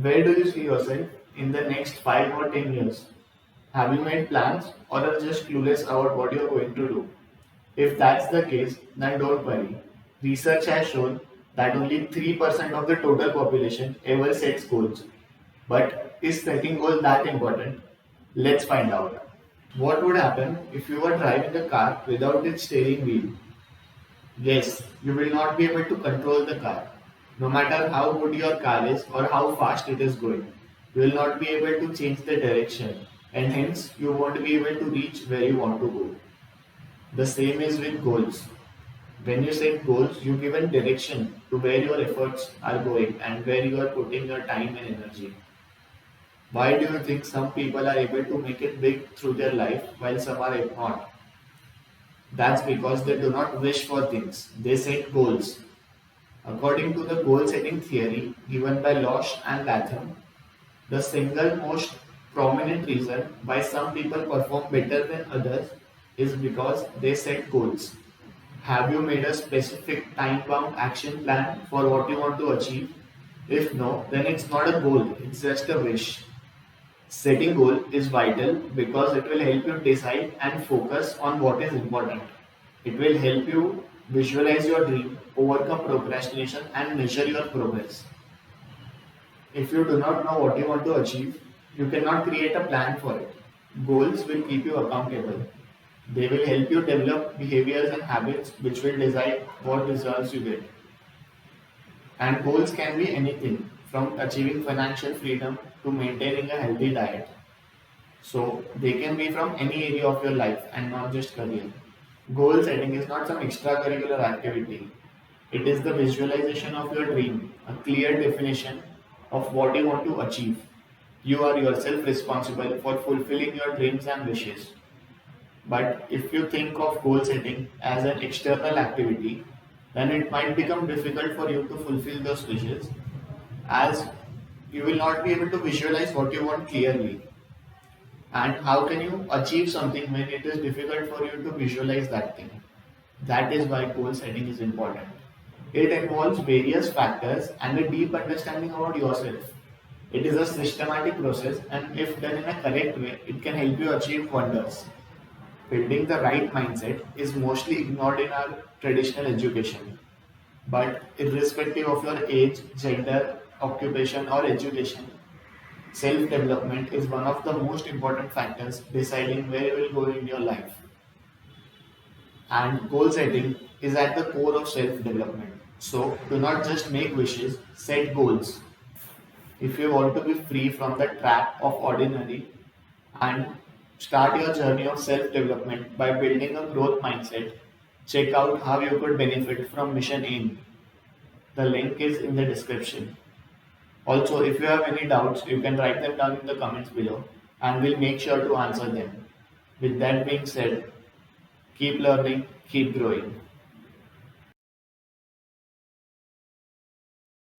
Where do you see yourself in the next 5 or 10 years? Have you made plans or are just clueless about what you're going to do? If that's the case, then don't worry. Research has shown that only 3% of the total population ever sets goals. But is setting goals that important? Let's find out. What would happen if you were driving a car without its steering wheel? Yes, you will not be able to control the car. No matter how good your car is or how fast it is going, you will not be able to change the direction and hence you won't be able to reach where you want to go. The same is with goals. When you set goals, you give a direction to where your efforts are going and where you are putting your time and energy. Why do you think some people are able to make it big through their life while some are not? That's because they do not wish for things, they set goals. According to the goal setting theory given by Losch and Latham, the single most prominent reason why some people perform better than others is because they set goals. Have you made a specific time bound action plan for what you want to achieve? If no, then it's not a goal, it's just a wish. Setting goal is vital because it will help you decide and focus on what is important. It will help you visualize your dream, overcome procrastination, and measure your progress. If you do not know what you want to achieve, you cannot create a plan for it. Goals will keep you accountable. They will help you develop behaviors and habits which will decide what results you get. And goals can be anything from achieving financial freedom to maintaining a healthy diet. So they can be from any area of your life and not just career. Goal setting is not some extracurricular activity. It is the visualization of your dream, a clear definition of what you want to achieve. You are yourself responsible for fulfilling your dreams and wishes. But if you think of goal setting as an external activity, then it might become difficult for you to fulfill those wishes as you will not be able to visualize what you want clearly. And how can you achieve something when it is difficult for you to visualize that thing? That is why goal setting is important. It involves various factors and a deep understanding about yourself. It is a systematic process, and if done in a correct way, it can help you achieve wonders. Building the right mindset is mostly ignored in our traditional education. But irrespective of your age, gender, occupation, or education, self development is one of the most important factors deciding where you will go in your life. And goal setting is at the core of self development. So, do not just make wishes, set goals. If you want to be free from the trap of ordinary and start your journey of self development by building a growth mindset, check out how you could benefit from Mission AIM. The link is in the description. Also, if you have any doubts, you can write them down in the comments below and we'll make sure to answer them. With that being said, keep learning, keep growing.